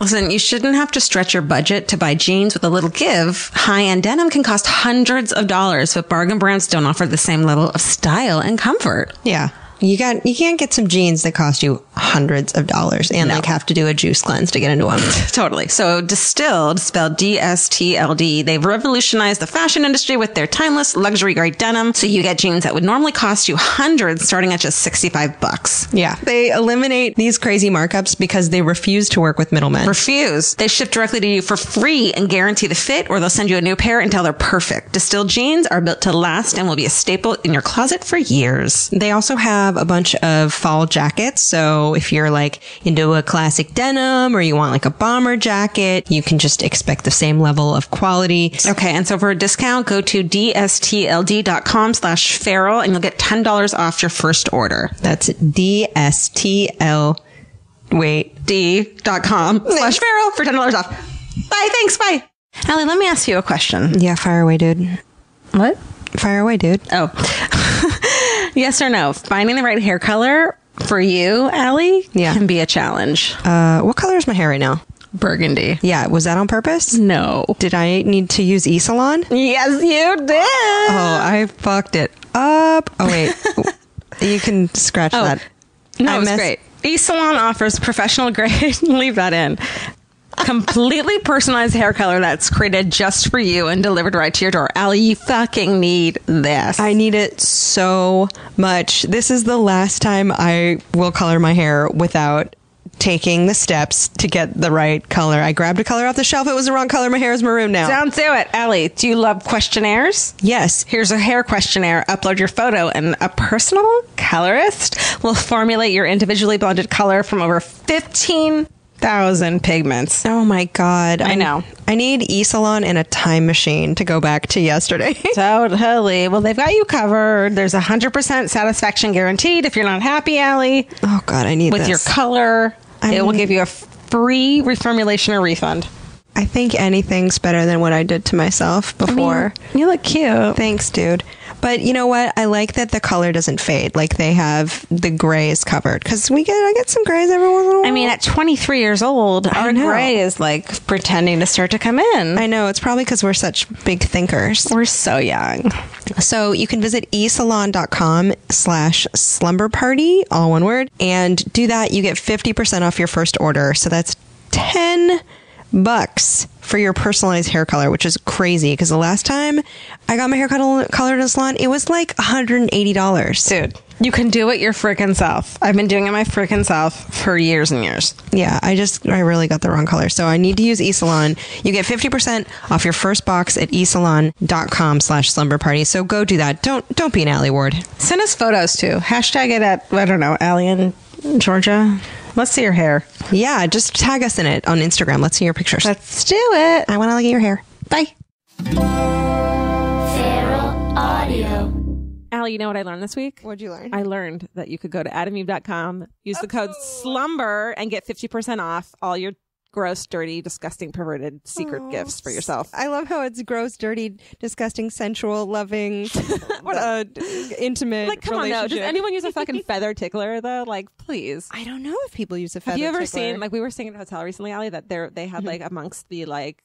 Listen, you shouldn't have to stretch your budget to buy jeans with a little give. High-end denim can cost hundreds of dollars, but bargain brands don't offer the same level of style and comfort. Yeah. You can't get some jeans that cost you hundreds of dollars and like have to do a juice cleanse to get into them. Totally. So Distilled, spelled DSTLD, they've revolutionized the fashion industry with their timeless luxury grade denim. So you get jeans that would normally cost you hundreds starting at just $65. Yeah. They eliminate these crazy markups because they refuse to work with middlemen. Refuse. They ship directly to you for free and guarantee the fit, or they'll send you a new pair until they're perfect. Distilled jeans are built to last and will be a staple in your closet for years. They also have a bunch of fall jackets. So if you're like into a classic denim or you want like a bomber jacket, you can just expect the same level of quality. Okay. And so for a discount, go to dstld.com/feral and you'll get $10 off your first order. That's d.com/feral for $10 off. Bye. Thanks. Bye. Alie, let me ask you a question. Yeah. Fire away, dude. What? Fire away, dude. Oh. Yes or no? Finding the right hair color for you, Alie, can be a challenge. What color is my hair right now? Burgundy. Yeah. Was that on purpose? No. Did I need to use E-Salon? Yes, you did. Oh, I fucked it up. Oh, wait. You can scratch that. No, it's great. E-Salon offers professional grade. Leave that in. Completely personalized hair color that's created just for you and delivered right to your door. Alie, you fucking need this. I need it so much. This is the last time I will color my hair without taking the steps to get the right color. I grabbed a color off the shelf. It was the wrong color. My hair is maroon now. Don't do it. Alie, do you love questionnaires? Yes. Here's a hair questionnaire. Upload your photo and a personal colorist will formulate your individually blended color from over 15,000 pigments. Oh my God. I know. I need E-Salon and a time machine to go back to yesterday. Totally. Well, they've got you covered. There's 100% satisfaction guaranteed if you're not happy, Alie. Oh God, I need with this. Your color. It will give you a free reformulation or refund. I think anything's better than what I did to myself before. I mean, you look cute. Thanks, dude. But you know what? I like that the color doesn't fade. Like they have the grays covered. Because I get some grays every once in a while. I mean, at 23 years old, our gray is like pretending to start to come in. I know. It's probably because we're such big thinkers. We're so young. So you can visit esalon.com/slumber party, all one word. And do that. You get 50% off your first order. So that's $10 for your personalized hair color, which is crazy because the last time I got my hair colored in a salon, it was like $180. Dude, you can do it your freaking self. I've been doing it my freaking self for years and years. Yeah, I really got the wrong color. So I need to use eSalon. You get 50% off your first box at esalon.com/slumber party. So go do that. Don't be an Alie Ward. Send us photos too. Hashtag it at, I don't know, Alie in Georgia. Let's see your hair. Yeah, just tag us in it on Instagram. Let's see your pictures. Let's do it. I want to look at your hair. Bye. Feral Audio. Alie, you know what I learned this week? What'd you learn? I learned that you could go to adameve.com, use the code SLUMBER, and get 50% off all your gross, dirty, disgusting, perverted secret gifts for yourself. I love how it's gross, dirty, disgusting, sensual, loving, intimate. Like, come on, though. Does anyone use a fucking feather tickler, though? Like, please. I don't know if people use a feather tickler. Have you ever seen, like, we were staying at a hotel recently, Alie, that they had, like, amongst the, like,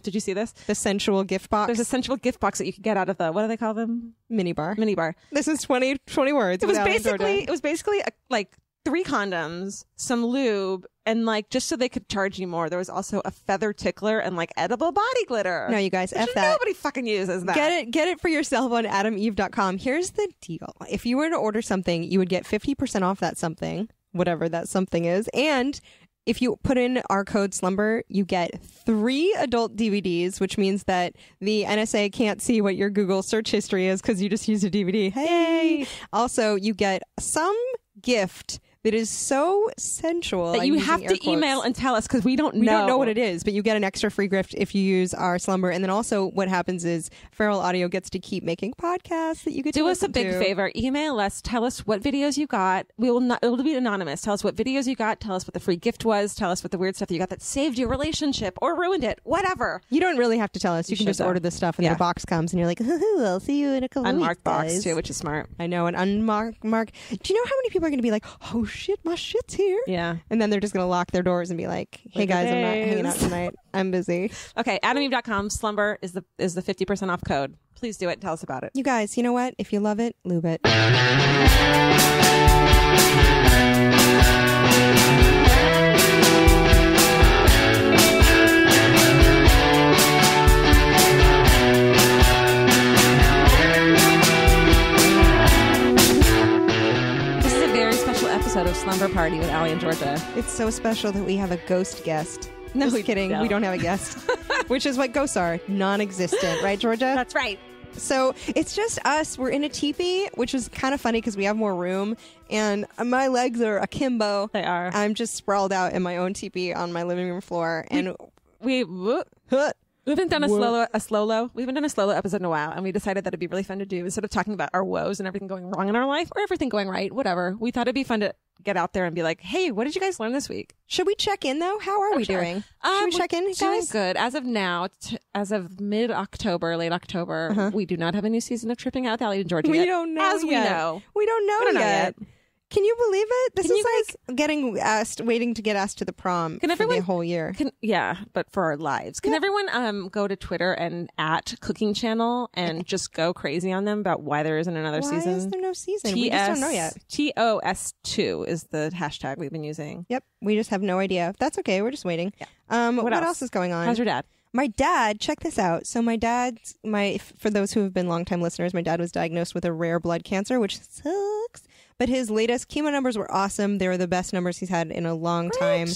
did you see this? The sensual gift box. There's a sensual gift box that you could get out of the, what do they call them? Minibar. Minibar. This is 20 words. It was basically like 3 condoms, some lube, and like just so they could charge you more. There was also a feather tickler and like edible body glitter. No, you guys, F that. Nobody fucking uses that. Get it for yourself on adameve.com. Here's the deal. If you were to order something, you would get 50% off that something, whatever that something is. And if you put in our code SLUMBER, you get 3 adult DVDs, which means that the NSA can't see what your Google search history is because you just used a DVD. Hey! Also, you get some gift that is so sensual that you have to email and tell us because we don't know. We don't know what it is, but you get an extra free gift if you use our Slumber. And then also what happens is Feral Audio gets to keep making podcasts that you get to do us a listen big to. favor. Email us. Tell us what videos you got. We will not. It'll be anonymous. Tell us what videos you got. Tell us what the free gift was. Tell us what the weird stuff that you got that saved your relationship or ruined it. Whatever. You don't really have to tell us. You can just order the stuff and the box comes and you're like, I'll see you in a couple unmarked weeks, box too, which is smart. I know, an unmarked mark. Do you know how many people are going to be like, oh shit, my shit's here. Yeah. And then they're just going to lock their doors and be like, hey guys, I'm not hanging out tonight. I'm busy. Okay, AdamEve.com, Slumber is the 50% off code. Please do it. Tell us about it. You guys, you know what? If you love it, lube it. Episode of Slumber Party with Alie and Georgia. It's so special that we have a ghost guest. No, just kidding. don't. We don't have a guest, which is what ghosts are, non-existent, right, Georgia? That's right. So it's just us. We're in a teepee, which is kind of funny because we have more room, and my legs are akimbo. They are. I'm just sprawled out in my own teepee on my living room floor, and we haven't done a slow-lo. We haven't done a slow-lo episode in a while, and we decided that it'd be really fun to do instead of talking about our woes and everything going wrong in our life or everything going right, whatever. We thought it'd be fun to get out there and be like, hey, what did you guys learn this week? Should we check in though? How are we doing? Should we check in, guys? Doing good. As of now, as of mid-October, late October, we do not have a new season of Tripping Out with Alie and Georgia We yet. don't know As yet. we know. We don't know yet. Can you believe it? This Can is you like getting asked, waiting to get asked to the prom for the whole year. Yeah, but for our lives. Can everyone go to Twitter and at Cooking Channel and just go crazy on them about why there isn't another season? Why is there no season? We just don't know yet. TOS2 is the hashtag we've been using. Yep. We just have no idea. That's okay. We're just waiting. Yeah. What else is going on? How's your dad? My dad, check this out. So for those who have been longtime listeners, my dad was diagnosed with a rare blood cancer, which sucks. But his latest chemo numbers were awesome. They were the best numbers he's had in a long time.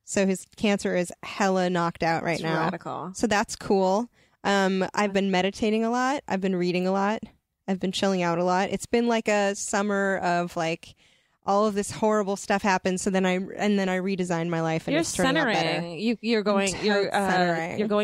So his cancer is hella knocked out right now. Radical. So that's cool. I've been meditating a lot. I've been reading a lot. I've been chilling out a lot. It's been like a summer of like all of this horrible stuff happens. So then I redesigned my life and it's turning out better. You're going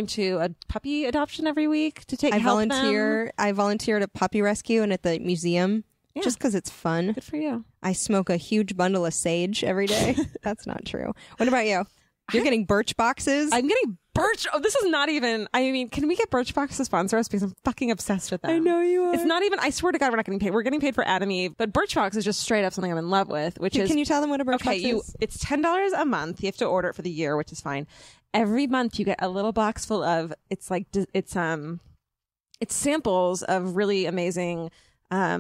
to a puppy adoption every week to take. I volunteer at a puppy rescue and at the museum. Yeah. Just because it's fun. Good for you. I smoke a huge bundle of sage every day. That's not true. What about you? You're getting Birch boxes? I'm getting Birch. Oh, this is not even. I mean, can we get Birchbox to sponsor us because I'm fucking obsessed with them? I know you are. It's not even. I swear to God, we're not getting paid. We're getting paid for Adam Eve, but Birchbox is just straight up something I'm in love with. Can you tell them what a Birchbox is? It's $10 a month. You have to order it for the year, which is fine. Every month you get a little box full of. It's samples of really amazing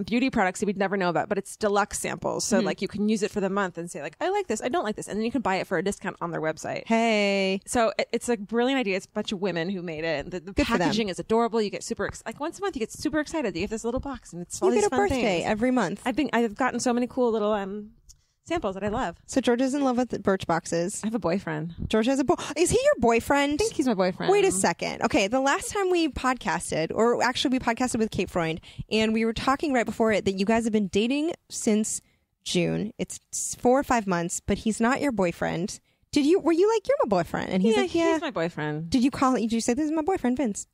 beauty products that we'd never know about, but it's deluxe samples. So like you can use it for the month and say like, I like this, I don't like this. And then you can buy it for a discount on their website. Hey. So it's a brilliant idea. It's a bunch of women who made it. The packaging is adorable. You get like once a month, you get super excited that you have this little box and it's all these fun things. You get a birthday every month. I've gotten so many cool little, samples that I love. So Georgia's in love with the Birch boxes. I have a boyfriend. Georgia has a Is he your boyfriend? I think he's my boyfriend. Wait a second. Okay, the last time we podcasted, or actually we podcasted with Kate Freund, and we were talking right before it that you guys have been dating since June. It's 4 or 5 months, but he's not your boyfriend. Were you like, you're my boyfriend? And he's like, yeah. He's my boyfriend. Did you say, this is my boyfriend, Vince?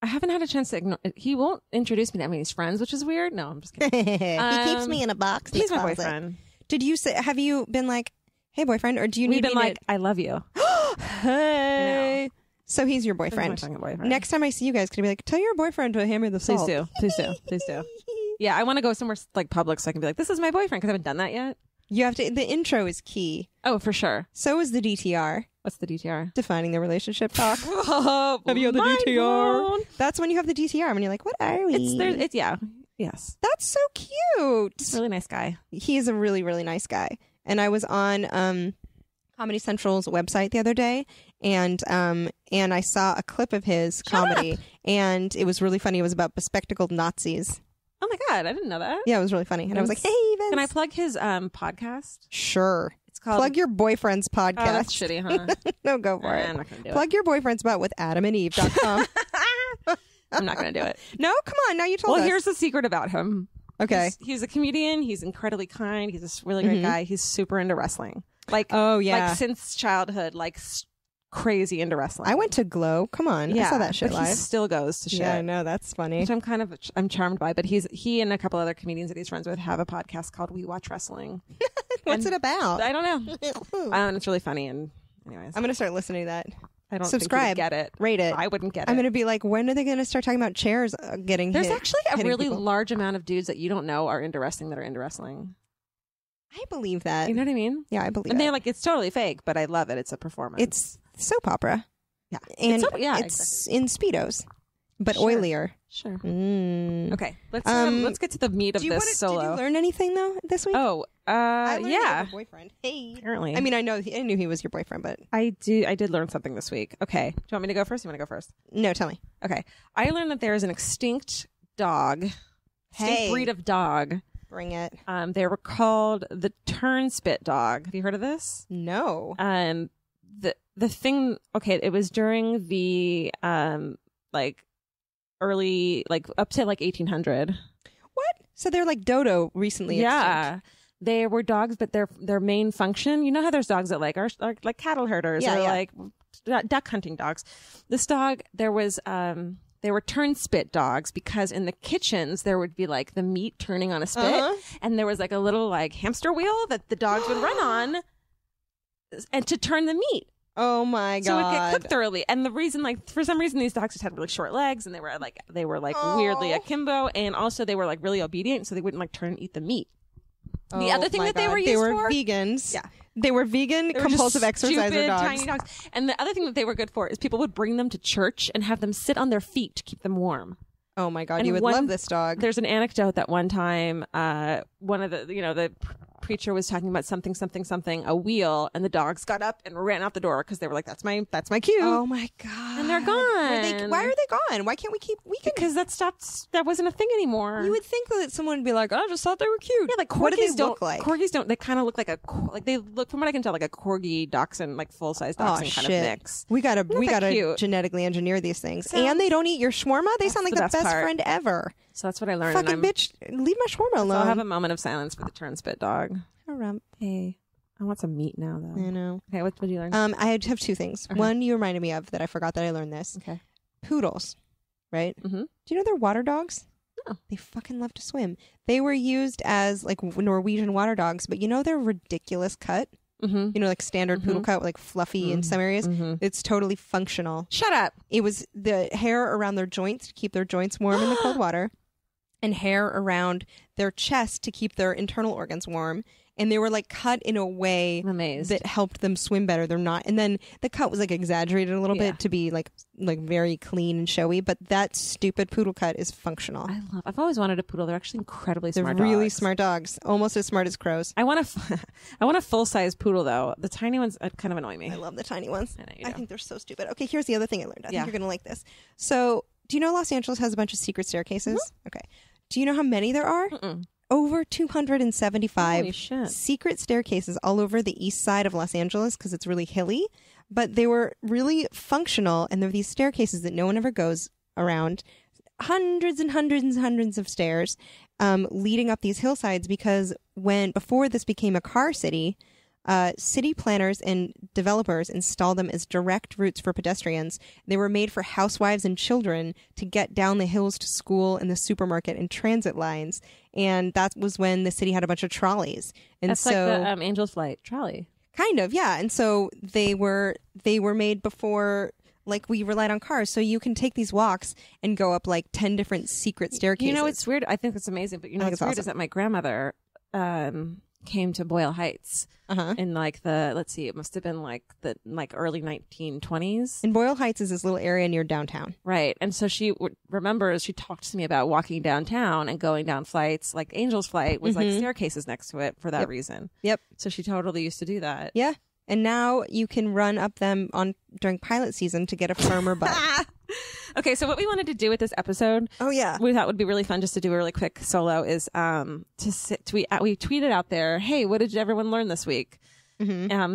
I haven't had a chance to ignore. He won't introduce me to any of his friends, which is weird. No, I'm just kidding. He keeps me in a box. He's my boyfriend. Did you say? Have you been like, "Hey, boyfriend," or do you need been like, "I love you"? Hey. So he's your boyfriend. He's my fucking boyfriend. Next time I see you guys, can I be like, "Tell your boyfriend to hammer the salt." Please do. Yeah, I want to go somewhere like public so I can be like, "This is my boyfriend," because I haven't done that yet. You have to. The intro is key. Oh, for sure. So is the DTR. What's the DTR? Defining the relationship talk. Have you had the DTR? Blown. That's when you have the DTR. When you're like, "What are we?" Yes. That's so cute. He's a really nice guy. He is a really, really nice guy. And I was on Comedy Central's website the other day, and I saw a clip of his comedy, and it was really funny. It was about bespectacled Nazis. Oh my God, I didn't know that. Yeah, it was really funny. And I was like, hey, Vince. Can I plug his podcast? Sure. It's called Plug Your Boyfriend's Podcast. Oh, that's shitty, huh? No, go for it. I'm not going to do Plug Your Boyfriend's Butt with AdamandEve.com. I'm not going to do it. No? Come on. Now you told us. Well, here's the secret about him. Okay. He's a comedian. He's incredibly kind. He's a really great guy. He's super into wrestling. Like, oh, yeah. Like since childhood, like crazy into wrestling. I went to Glow. Come on. Yeah, I saw that shit live. He still goes to shit. Yeah, I know. That's funny. Which I'm charmed by. But he and a couple other comedians that he's friends with have a podcast called We Watch Wrestling. What's it about? I don't know. And it's really funny. And anyways. I'm going to start listening to that. I don't subscribe, think you would get it. Rate it. I wouldn't get it. I'm going to be like, when are they going to start talking about chairs getting There's hit? Actually a really people? large amount of dudes that you don't know are into wrestling that are into wrestling. I believe that. You know what I mean? Yeah, I believe And it. they're like, it's totally fake, but I love it. It's a performance. It's soap opera. Yeah. And It's it's in Speedos, but Sure. oilier. Sure. Mm. Okay. Let's get to the meat of this solo. Did you learn anything though this week? Oh, I learned that you yeah. have a boyfriend. Hey. Apparently. I mean, I knew he was your boyfriend, but I did learn something this week. Okay. Do you want me to go first? You want to go first? no, tell me. Okay. I learned that there is an extinct dog, extinct breed of dog. Bring it. They were called the turnspit dog. Have you heard of this? No. The thing, okay, it was during the like early, like up to like 1800. What? So they're like dodo recently Yeah. extinct. They were dogs, but their main function, you know how there's dogs that like are like cattle herders or like duck hunting dogs. This dog, there was they were turnspit dogs because in the kitchens there would be like the meat turning on a spit, and there was like a little like hamster wheel that the dogs would run on, and to turn the meat. Oh my So it would god. get cooked thoroughly. And the reason, like, for some reason, these dogs just had really short legs, and they were like weirdly akimbo, and also they were like really obedient, so they wouldn't like turn and eat the meat. The other thing that they were used for, they were vegans. Yeah. They were vegan they were compulsive just exerciser stupid, dogs. tiny dogs. And the other thing that they were good for is people would bring them to church and have them sit on their feet to keep them warm. Oh my god, And you would one- love this dog. There's an anecdote that one time, one of the preacher was talking about something, a wheel, and the dogs got up and ran out the door because they were like, that's my cue. Oh my god. And they're gone. Why are they gone? Why can't we keep Because that wasn't a thing anymore. You would think that someone would be like, I just thought they were cute. Yeah, like corgis what do they don't look like? Corgis don't. They kind of look like they look, from what I can tell, like a corgi dachshund, like full size Oh dachshund shit. kind of mix. We gotta that cute. genetically engineer these things. So- And they don't eat your shawarma. They sound like the the best best part. friend ever. So that's what I learned. Fucking and bitch, leave my shawarma So alone. I'll have a moment of silence for the turnspit dog. Harumph. Hey, I want some meat now, though. I know. Okay, what did you learn? I have two things. One you reminded me of that I forgot that I learned this. Okay. Poodles, right? Mm-hmm. Do you know they're water dogs? No. They fucking love to swim. They were used as like Norwegian water dogs, but you know their ridiculous cut? Mm-hmm. You know, like standard poodle cut, like fluffy in some areas. It's totally functional. Shut up. It was the hair around their joints to keep their joints warm in the cold water, and hair around their chest to keep their internal organs warm. And they were like cut in a way I'm amazed. that helped them swim better. They're not. And then the cut was like exaggerated a little Yeah. bit to be like very clean and showy. But that stupid poodle cut is functional. I've always wanted a poodle. They're actually incredibly They're smart really dogs. smart dogs, almost as smart as crows. I want a full size poodle though. The tiny ones kind of annoy me. I love the tiny ones. I know you I do. think they're so stupid. Okay, here's the other thing I learned. I Yeah. think you're going to like this. So, do you know Los Angeles has a bunch of secret staircases? Okay. Do you know how many there are? Over 275 Holy shit. secret staircases all over the east side of Los Angeles because it's really hilly, but they were really functional, and there are these staircases that no one ever goes around. Hundreds and hundreds and hundreds of stairs leading up these hillsides because before this became a car city, city planners and developers installed them as direct routes for pedestrians. They were made for housewives and children to get down the hills to school and the supermarket and transit lines. And that was when the city had a bunch of trolleys. And That's so, like the Angel's Flight trolley. kind of, yeah. And so they were made before. Like we relied on cars, so you can take these walks and go up like 10 different secret staircases. You know, it's weird. I think it's amazing, but you know, I think what's it's weird awesome. is that my grandmother came to Boyle Heights in like it must have been like the early 1920s. And Boyle Heights is this little area near downtown. Right. And so she remembers, she talked to me about walking downtown and going down flights, like Angel's Flight was like staircases next to it for that reason. Yep. So she totally used to do that. Yeah. And now you can run up them during pilot season to get a firmer butt. Okay. So what we wanted to do with this episode, Oh, yeah. we thought would be really fun just to do a really quick solo is, we tweeted out there, hey, what did everyone learn this week?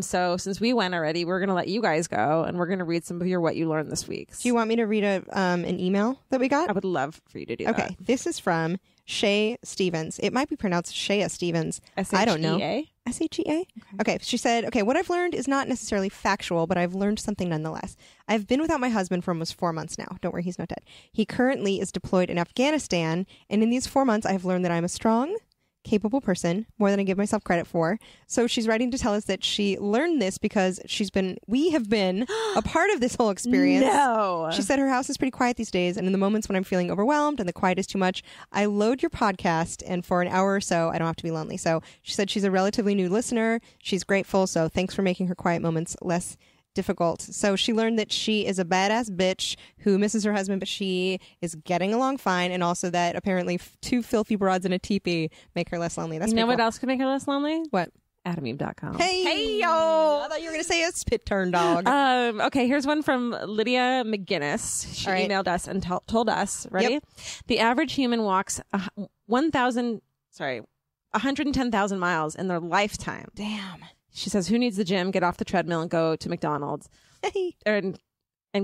So since we went already, we're going to let you guys go and we're going to read some of your what you learned this week. Do you want me to read an email that we got? I would love for you to do that. Okay. This is from Shay Stevens. It might be pronounced Shea Stevens. I don't know. SHEA? S-H-E-A? Okay. She said, okay, what I've learned is not necessarily factual, but I've learned something nonetheless. I've been without my husband for almost 4 months now. Don't worry, he's not dead. He currently is deployed in Afghanistan, and in these 4 months, I've learned that I'm a strong, capable person, more than I give myself credit for. So she's writing to tell us that she learned this because we have been a part of this whole experience. No. She said her house is pretty quiet these days, and in the moments when I'm feeling overwhelmed and the quiet is too much, I load your podcast, and for an hour or so, I don't have to be lonely. So she said she's a relatively new listener. She's grateful, so thanks for making her quiet moments less difficult. So she learned that she is a badass bitch who misses her husband, but she is getting along fine, and also that apparently two filthy broads in a teepee make her less lonely. That's You know pretty what else could make her less lonely? What? AdamEve.com. Hey yo! I thought you were gonna say a spit turn dog. Okay, here's one from Lydia McGinnis. She emailed us and told us, ready? Yep. The average human walks 110,000 miles in their lifetime. Damn. She says, who needs the gym? Get off the treadmill and go to McDonald's. And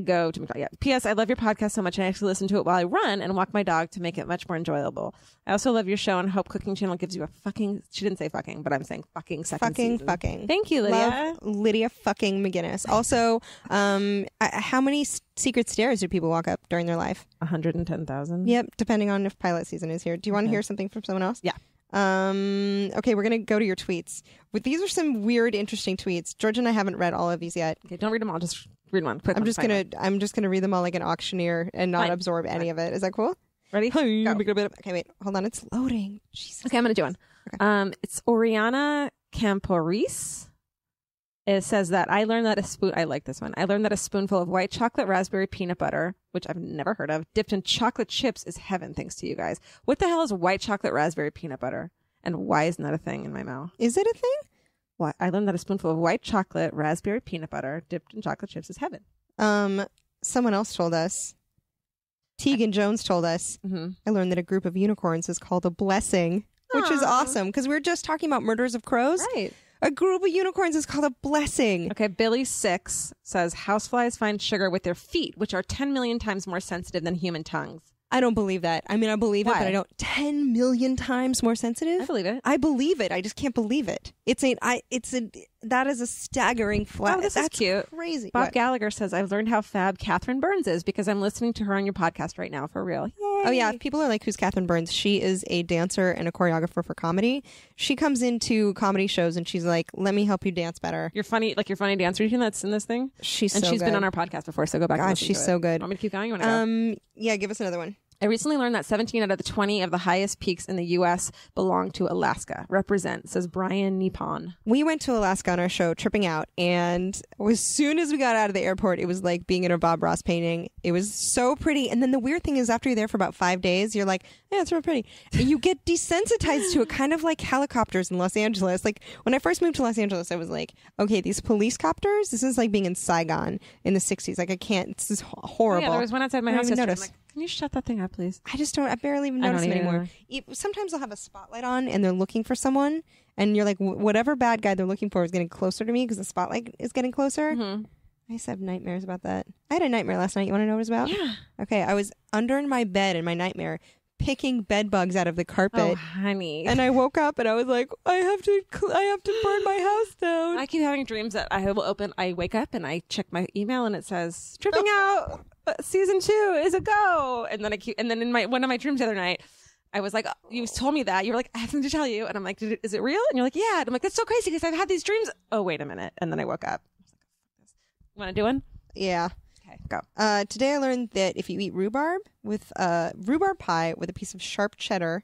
go to McDonald's. Yeah. P.S. I love your podcast so much. I actually listen to it while I run and walk my dog to make it much more enjoyable. I also love your show and hope Cooking Channel gives you a fucking, she didn't say fucking, but I'm saying fucking second season. Fucking. Thank you, Lydia. Love Lydia fucking McGinnis. Also, how many secret stairs do people walk up during their life? 110,000. Yep, depending on if pilot season is here. Do you want to hear something from someone else? Yeah. Okay, we're gonna go to your tweets. But these are some weird, interesting tweets. George and I haven't read all of these yet. Okay, don't read them all. Just read one. Quick. I'm just gonna read them all like an auctioneer and not absorb any of it. Is that cool? Ready? Go. Okay, wait, hold on. It's loading. Jesus. Okay, I'm gonna do one. Okay. It's Oriana Camporis. It says that I learned that I like this one. I learned that a spoonful of white chocolate raspberry peanut butter, which I've never heard of, dipped in chocolate chips is heaven, thanks to you guys. What the hell is white chocolate raspberry peanut butter? And why isn't that a thing in my mouth? Is it a thing? What? I learned that a spoonful of white chocolate raspberry peanut butter dipped in chocolate chips is heaven. Someone else told us. Tegan Jones told us. Mm-hmm. I learned that a group of unicorns is called a blessing, which is awesome because we were just talking about murders of crows. Right. A group of unicorns is called a blessing. Okay, Billy6 says houseflies find sugar with their feet, which are 10 million times more sensitive than human tongues. I don't believe that. I mean, I believe it, Why? but I don't. 10 million times more sensitive? I believe it. I believe it. I just can't believe it. That is a staggering flat. Oh, this is cute. Crazy. Bob What? Gallagher says, I've learned how fab Catherine Burns is because I'm listening to her on your podcast right now, for real. Yay. Oh, yeah. If people are like, who's Catherine Burns? She is a dancer and a choreographer for comedy. She comes into comedy shows and she's like, let me help you dance better. Your funny dancer routine that's in this thing? She's and so she's good. been on our podcast before, so go back and God, listen she's to it. so good. Want me to keep going? You want to go? Yeah, give us another one. I recently learned that 17 out of the 20 of the highest peaks in the U.S. belong to Alaska. Represent, says Brian Nippon. We went to Alaska on our show, Tripping Out, and as soon as we got out of the airport, it was like being in a Bob Ross painting. It was so pretty. And then the weird thing is, after you're there for about 5 days, you're like, yeah, it's real pretty. And you get desensitized to it, kind of like helicopters in Los Angeles. Like, when I first moved to Los Angeles, I was like, okay, these police copters, this is like being in Saigon in the 60s. Like, I can't, this is horrible. Yeah, there was one outside my I house don't even yesterday. I'm notice. like, can you shut that thing up, please? I barely even notice them anymore. Sometimes they'll have a spotlight on and they're looking for someone, and you're like, whatever bad guy they're looking for is getting closer to me because the spotlight is getting closer. Mm-hmm. I used to have nightmares about that. I had a nightmare last night. You want to know what it was about? Yeah. Okay, I was under in my bed in my nightmare picking bed bugs out of the carpet. Oh, honey. And I woke up and I was like, I have to burn my house down. I keep having dreams that I wake up and I check my email and it says, Tripping Out season 2 is a go. And then in one of my dreams the other night, I was like, oh, you told me that. You were like, I have something to tell you. And I'm like, is it real? And you're like, yeah. And I'm like, that's so crazy because I've had these dreams. Oh, wait a minute. And then I woke up. You want to do one? Yeah. Okay, go. Today I learned that if you eat rhubarb pie with a piece of sharp cheddar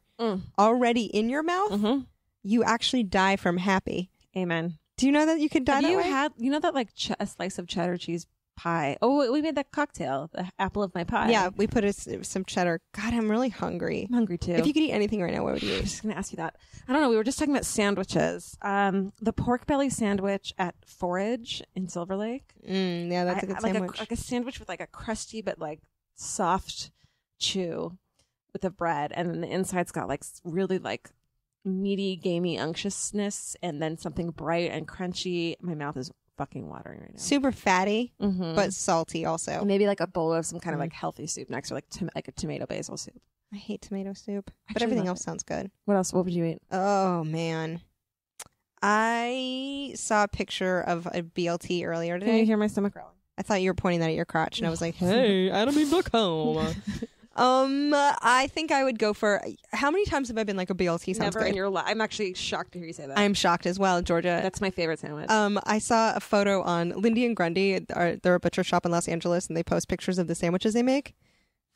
already in your mouth, you actually die from happy. Amen. Do you know that you could die that way? You know that like a slice of cheddar cheese pie? Oh, we made that cocktail, the apple of my pie. Yeah, we put some cheddar. God, I'm really hungry. I'm hungry too. If you could eat anything right now, what would you I eat? was just going to ask you that. I don't know. We were just talking about sandwiches. The pork belly sandwich at Forage in Silver Lake. Yeah, that's a good sandwich. Like a sandwich with like a crusty but like soft chew with the bread, and then the inside's got like really like meaty, gamey unctuousness, and then something bright and crunchy. My mouth is fucking watering right now. Super fatty, but salty also. And maybe like a bowl of some kind of like healthy soup next, or like a tomato basil soup. I hate tomato soup, but Actually everything love else sounds good. What else? What would you eat? Oh, man. I saw a picture of a BLT earlier Can you today. hear my stomach growling? I thought you were pointing that at your crotch, and I was like, hey, AdamEve.com. I think I would go for. How many times have I been like a BLT? Sounds Never good. in your life. I'm actually shocked to hear you say that. I'm shocked as well, Georgia. That's my favorite sandwich. I saw a photo on Lindy and Grundy. They're a butcher shop in Los Angeles, and they post pictures of the sandwiches they make.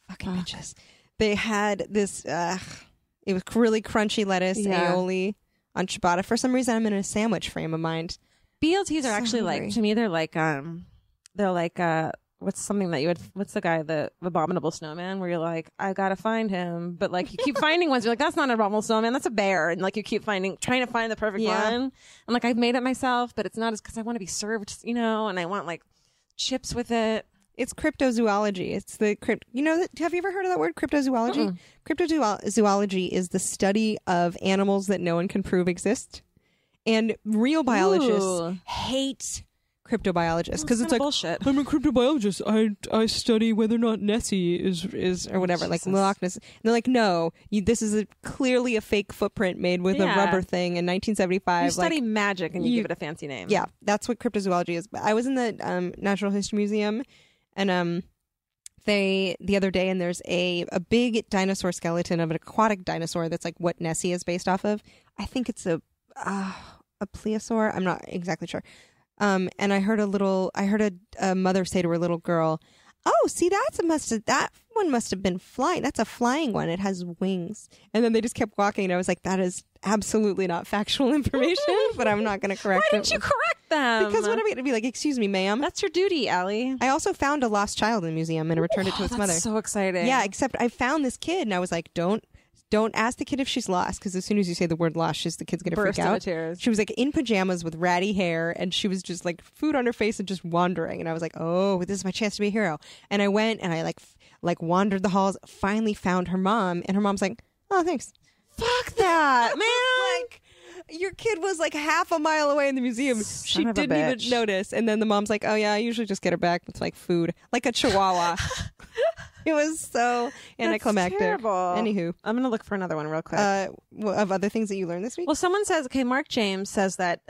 Fucking bitches. They had this. It was really crunchy lettuce, aioli on ciabatta. For some reason, I'm in a sandwich frame of mind. BLTs are actually like, to me, they're like what's something that you would, what's the guy, the abominable snowman, where you're like, I gotta find him, but like you keep finding ones, you're like, that's not an abominable snowman, that's a bear, and like you keep trying to find the perfect one. And like, I've made it myself, but it's not as, because I want to be served, and I want like chips with it. It's cryptozoology. It's the have you ever heard of that word, cryptozoology? Cryptozoology is the study of animals that no one can prove exist. And real biologists hate cryptobiologists because it's like, bullshit. I'm a cryptobiologist. I study whether or not Nessie is or whatever, like Loch Ness. And they're like, no, this is clearly a fake footprint made with a rubber thing in 1975. You study magic and you give it a fancy name. Yeah, that's what cryptozoology is. I was in the Natural History Museum, and the other day, and there's a big dinosaur skeleton of an aquatic dinosaur that's like what Nessie is based off of. I think it's a plesiosaur. I'm not exactly sure. And I heard a mother say to her little girl, "Oh, see, that one must have been flying. That's a flying one. It has wings." And then they just kept walking, and I was like, "That is absolutely not factual information." But I'm not going to correct it. Why didn't you correct them? Because what am I going to be like? "Excuse me, ma'am." That's your duty, Alie. I also found a lost child in the museum and returned it to its mother. So exciting. Yeah, except I found this kid, and I was like, Don't ask the kid if she's lost, because as soon as you say the word lost, the kid's going to freak out. Tears. She was like in pajamas with ratty hair, and she was just like food on her face and just wandering. And I was like, oh, this is my chance to be a hero. And I went and I like wandered the halls, finally found her mom, and her mom's like, oh, thanks. Fuck that, man. Like, your kid was like half a mile away in the museum. She didn't even notice. And then the mom's like, oh yeah, I usually just get her back with like food, like a chihuahua. It was so anticlimactic. That's terrible. Anywho, I'm going to look for another one real quick. Of other things that you learned this week? Well, someone says, okay, Mark James says that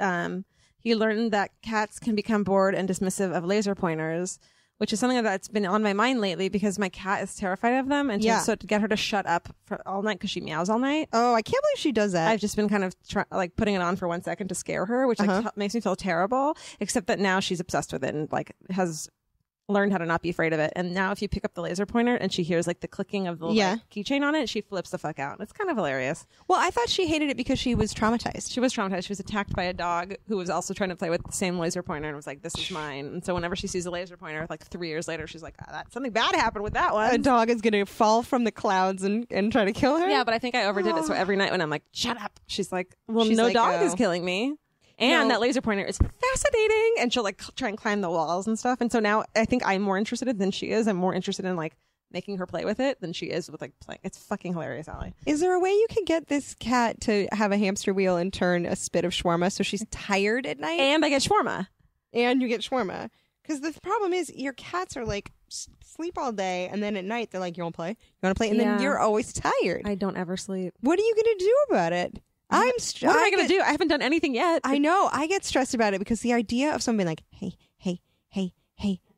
he learned that cats can become bored and dismissive of laser pointers, which is something that's been on my mind lately because my cat is terrified of them. And so to get her to shut up for all night because she meows all night. Oh, I can't believe she does that. I've just been kind of like putting it on for 1 second to scare her, which makes me feel terrible, except that now she's obsessed with it and like has learned how to not be afraid of it. And now if you pick up the laser pointer and she hears like the clicking of the like, keychain on it, she flips the fuck out. It's kind of hilarious. Well, I thought she hated it because she was traumatized. She was traumatized. She was attacked by a dog who was also trying to play with the same laser pointer and was like, this is mine. And so whenever she sees a laser pointer, like 3 years later, she's like, something bad happened with that one. A dog is going to fall from the clouds and try to kill her? Yeah, but I think I overdid it. So every night when I'm like, shut up, she's like, well, no dog is killing me. And that laser pointer is fascinating. And she'll like try and climb the walls and stuff. And so now I think I'm more interested than she is. I'm more interested in like making her play with it than she is with like playing. It's fucking hilarious, Alie. Is there a way you can get this cat to have a hamster wheel and turn a spit of shawarma so she's tired at night? And I get shawarma. And you get shawarma. Because the problem is your cats are like sleep all day, and then at night they're like, you want to play? You want to play? And then you're always tired. I don't ever sleep. What are you going to do about it? What am I going to do? I haven't done anything yet. I know. I get stressed about it because the idea of someone being like,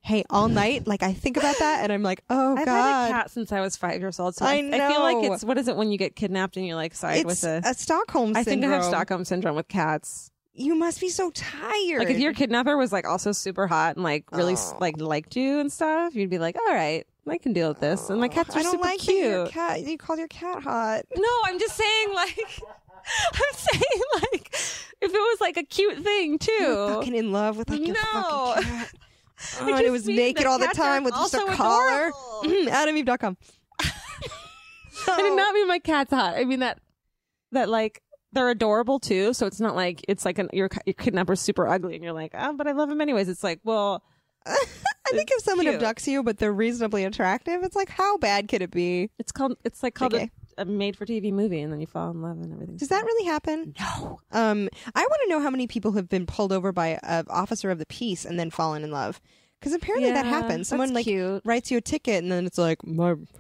hey, all night, like I think about that and I'm like, oh, I've God. I've had a cat since I was 5 years old. So I feel like it's, what is it when you get kidnapped and you like side with a Stockholm syndrome. I think I have Stockholm syndrome with cats. You must be so tired. Like if your kidnapper was like also super hot and like really like liked you and stuff, you'd be like, all right, I can deal with this. And my cats are super cute. You called your cat hot. No, I'm just saying like... I'm saying, like, if it was like a cute thing too. You're fucking in love with like your fucking cat. Oh, and it was naked all the time with just a collar. AdamEve.com. I did not mean my cat's hot. I mean that like they're adorable too. So it's not like it's like your kidnapper's super ugly and you're like, oh, but I love him anyways. It's like, well, I think if someone abducts you but they're reasonably attractive, it's like, how bad could it be? It's called a made-for-TV movie, and then you fall in love and everything. Does that really happen? No. I want to know how many people have been pulled over by an officer of the peace and then fallen in love. Because apparently that happens. Someone like writes you a ticket, and then it's like,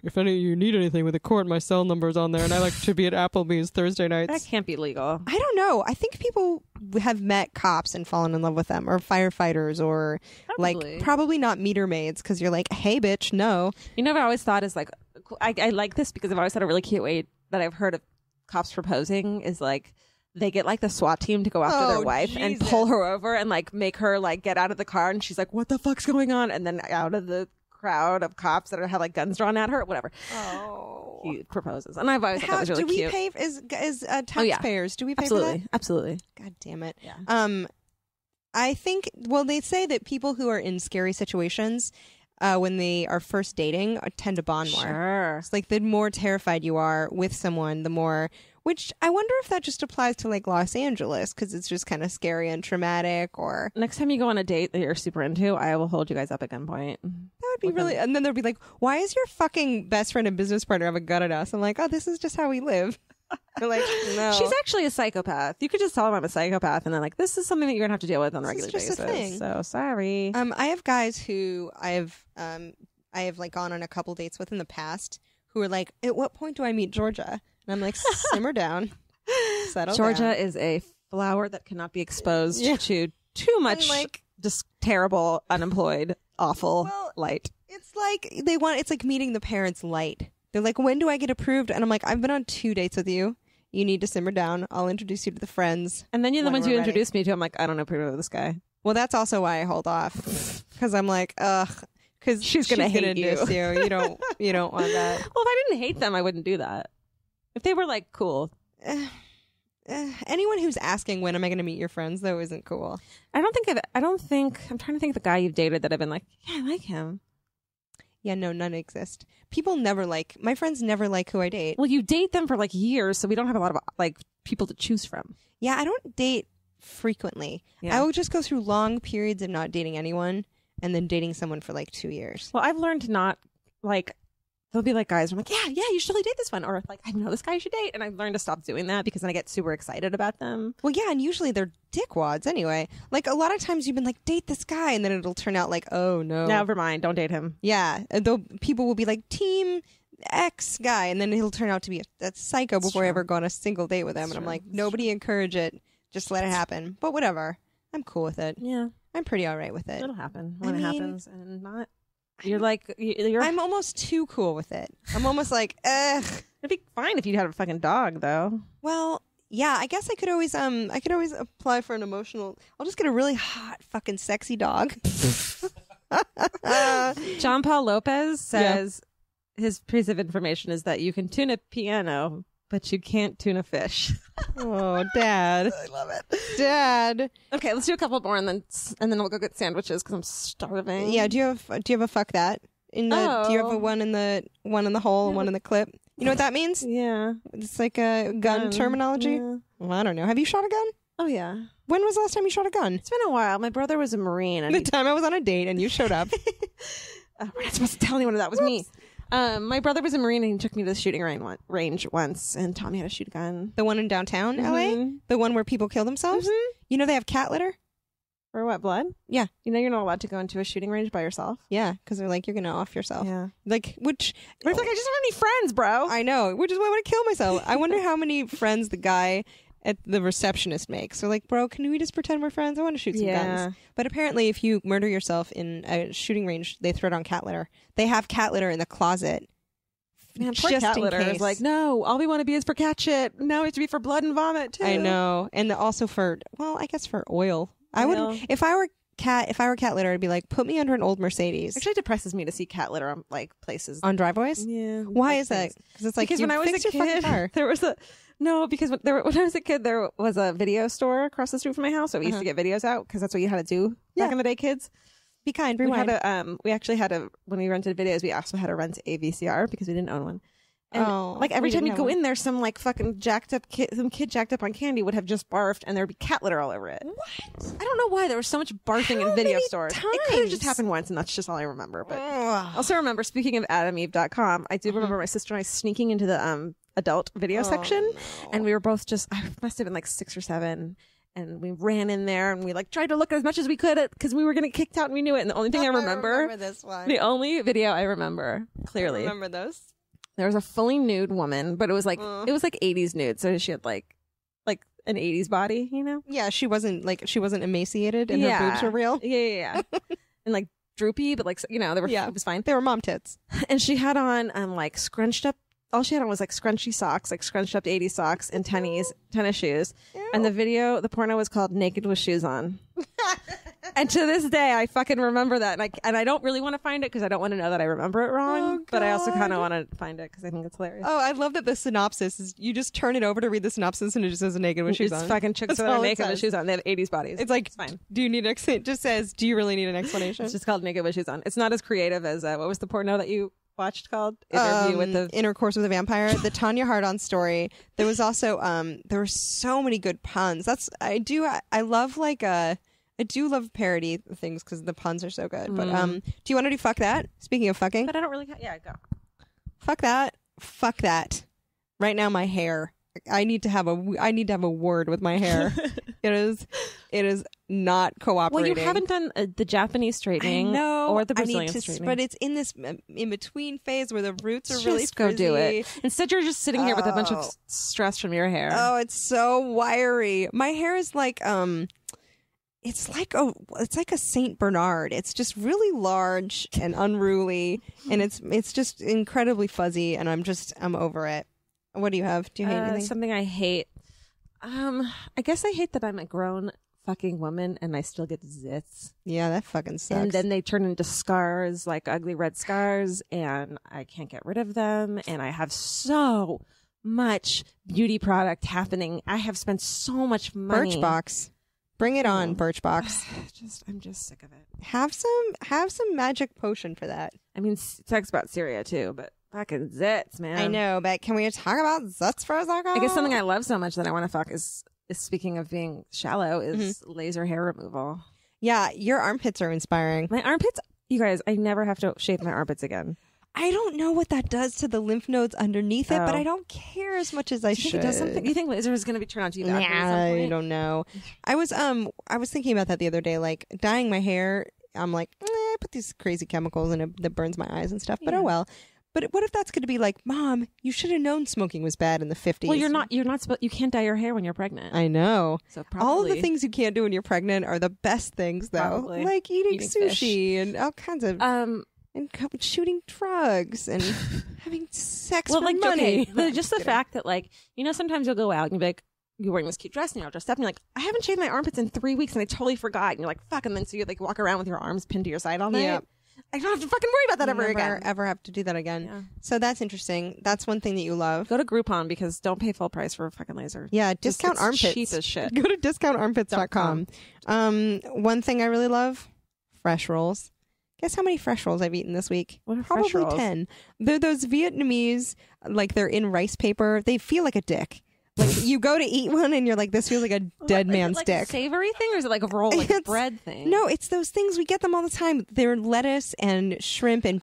if any you need anything with a court, my cell number's on there, and I like to be at Applebee's Thursday nights. That can't be legal. I don't know. I think people have met cops and fallen in love with them, or firefighters, or probably not meter maids, because you're like, hey, bitch, no. You know what I always thought is like I like this because I've always had a really cute way that I've heard of cops proposing is like they get like the SWAT team to go after their wife and pull her over and like make her like get out of the car, and she's like, what the fuck's going on? And then out of the crowd of cops that have like guns drawn at her, whatever. He proposes, and I've always thought that was really cute. Do we pay as taxpayers? Do we pay for that? Absolutely. God damn it. Yeah. I think. Well, they say that people who are in scary situations, when they are first dating, tend to bond more. Sure. It's like the more terrified you are with someone, the more. Which I wonder if that just applies to like Los Angeles because it's just kind of scary and traumatic. Or next time you go on a date that you're super into, I will hold you guys up at gunpoint. That would be really. And then they'll be like, "Why is your fucking best friend and business partner have a gun at us?" I'm like, "Oh, this is just how we live." They're like, "No, she's actually a psychopath." You could just tell them I'm a psychopath, and then like, this is something that you're gonna have to deal with on a regular basis. A thing. So sorry. I have guys who I have like gone on a couple dates with in the past who are like, "At what point do I meet Georgia?" And I'm like, "Simmer down, settle Georgia down." is a flower that cannot be exposed to too much like, just terrible, unemployed, awful light. It's like it's like meeting the parents light. They're like, "When do I get approved?" And I'm like, "I've been on 2 dates with you. You need to simmer down. I'll introduce you to the friends." And then you're the ones you introduced me to. I'm like, I don't approve of this guy. Well, that's also why I hold off because I'm like, ugh. Because she's gonna hate you. You don't want that. Well, if I didn't hate them, I wouldn't do that. If they were like cool. Anyone who's asking when am I going to meet your friends though isn't cool. I'm trying to think of the guy you've dated that I've been like, yeah, I like him. Yeah, no, none exist. My friends never like who I date. Well, you date them for like years, so we don't have a lot of like people to choose from. Yeah, I don't date frequently. Yeah. I will just go through long periods of not dating anyone and then dating someone for like 2 years. Well, I've learned to not like, there'll be like guys I'm like, yeah, you should totally date this one. Or like, I know this guy you should date. And I've learned to stop doing that because then I get super excited about them. Well, yeah, and usually they're dickwads anyway. Like a lot of times you've been like, date this guy, and then it'll turn out like, oh no. Never mind, don't date him. Yeah, though people will be like, team X guy, and then he'll turn out to be a psycho before I ever go on a single date with him. And I'm like, nobody encourage it. Just let it happen. But whatever. I'm cool with it. Yeah. I'm pretty all right with it. It'll happen when it happens and not. You're like, I'm almost too cool with it. I'm almost like, ugh. It'd be fine if you had a fucking dog, though. Well, yeah, I guess I could always apply for an emotional. I'll just get a really hot, fucking sexy dog. John Paul Lopez says his piece of information is that you can tune a piano, but you can't tune a fish. Oh, Dad. I love it. Dad. Okay, let's do a couple more and then we'll go get sandwiches because I'm starving. Yeah, do you have a fuck that? Do you have a one in the hole and one in the clip? You know what that means? Yeah. It's like a gun terminology. Yeah. Well, I don't know. Have you shot a gun? Oh, yeah. When was the last time you shot a gun? It's been a while. My brother was a Marine. And the time I was on a date and you showed up. We're not supposed to tell anyone that was me. My brother was a Marine and he took me to the shooting range once and taught me how to shoot a gun. The one in downtown LA? The one where people kill themselves? Mm-hmm. You know they have cat litter? For what, blood? Yeah. You know you're not allowed to go into a shooting range by yourself? Yeah, because they're like, you're going to off yourself. Yeah. Like, which... But it's like, I just don't have any friends, bro. I know, which is why I want to kill myself. I wonder how many friends the guy at the receptionist makes. They're like, bro, can we just pretend we're friends? I want to shoot some guns. But apparently if you murder yourself in a shooting range, they throw it on cat litter. They have cat litter in the closet. Man, poor cat litter is like, no, all we want to be is for cat shit. No, we have to be for blood and vomit too. I know. And also for, well, I guess for oil. I would, if I were cat litter, I'd be like, put me under an old Mercedes. Actually, it depresses me to see cat litter on like places on driveways. Yeah. Why is that? Because it's like, because when I was a kid, there was when I was a kid, there was a video store across the street from my house. So we used to get videos out because that's what you had to do back in the day, kids. Be kind, rewind. We actually had when we rented videos, we also had to rent a VCR because we didn't own one. And like every time you go in there, some like fucking some kid jacked up on candy would have just barfed and there'd be cat litter all over it. What? I don't know why there was so much barfing in video stores. Times? It could have just happened once and that's just all I remember. But I also remember, speaking of AdamEve.com, I do remember my sister and I sneaking into the adult video section and we were both I must have been like 6 or 7. And we ran in there and we like tried to look as much as we could because we were going to get kicked out and we knew it. And the only thing I remember this one. The only video I remember clearly. I remember those. There was a fully nude woman, but it was like 80s nude. So she had like an 80s body, you know? Yeah, she wasn't emaciated and her boobs were real. Yeah. And like droopy, but like, you know, it was fine. They were mom tits. And she had on like scrunched up. All she had on was like scrunchy socks, like scrunched up 80s socks and tennis shoes. Ew. And the porno was called Naked with Shoes On. And to this day, I fucking remember that. And I don't really want to find it because I don't want to know that I remember it wrong. But I also kind of want to find it because I think it's hilarious. Oh, I love that the synopsis is you just turn it over to read the synopsis and it just says naked with shoes on. It's fucking chicks that are naked with shoes on. They have 80s bodies. It's like, it's fine. Do you need it just says, do you really need an explanation? It's just called Naked with Shoes On. It's not as creative as, what was the porno that you watched called? Intercourse with a Vampire, the Tanya Hardon story. There was also there were so many good puns. I do love parody things because the puns are so good. But do you want to do fuck that? Speaking of fucking, but I don't really. Yeah, go. Fuck that. Right now, my hair. I need to have a word with my hair. It is not cooperating. Well, you haven't done the Japanese straightening or the Brazilian straightening. But it's in this in-between phase where the roots are really frizzy. Go do it. Instead, you're just sitting here with a bunch of stress from your hair. Oh, it's so wiry. My hair is like it's like a Saint Bernard. It's just really large and unruly, and it's just incredibly fuzzy, and I'm over it. What do you have? Do you hate anything? Something I hate. I guess I hate that I'm a grown fucking woman and I still get zits. Yeah, that fucking sucks. And then they turn into scars, like ugly red scars, and I can't get rid of them. And I have so much beauty product happening. I have spent so much money. Birchbox. Bring it on, Birchbox. I'm just sick of it. Have some magic potion for that. I mean, it talks about Syria too, but fucking zits, man. I know, but can we talk about zits for a second? I guess something I love so much that I want to fuck is speaking of being shallow, is laser hair removal. Yeah, your armpits are inspiring. My armpits, you guys, I never have to shave my armpits again. I don't know what that does to the lymph nodes underneath it, but I don't care as much as I should. It does something. You think laser is going to be turned on to you? I don't know. I was thinking about that the other day, like dyeing my hair. I'm like, I put these crazy chemicals in it that burns my eyes and stuff. But oh well. But what if that's going to be like, Mom, you should have known smoking was bad in the 50s. Well, you can't dye your hair when you're pregnant. I know. So probably, all of the things you can't do when you're pregnant are the best things, though. Probably. Like eating sushi and all kinds of, and shooting drugs and having sex for money. Okay, just the fact that, like, you know, sometimes you'll go out and you'll be like, you're wearing this cute dress and you're all dressed up and you're like, I haven't shaved my armpits in 3 weeks and I totally forgot. And you're like, fuck. And then so you like walk around with your arms pinned to your side all night. Yeah. I don't have to fucking worry about that ever again. Ever have to do that again. Yeah. So that's interesting. That's one thing that you love. Go to Groupon because don't pay full price for a fucking laser. Yeah, discount armpits. Cheap as shit. Go to discountarmpits.com. One thing I really love, fresh rolls. Guess how many fresh rolls I've eaten this week? What are Probably fresh rolls? 10. They're those Vietnamese, like they're in rice paper. They feel like a dick. Like you go to eat one and you're like, this feels like a dead man's like dick. A savory thing, or is it like a roll, like a bread thing? No, it's those things. We get them all the time. They're lettuce and shrimp and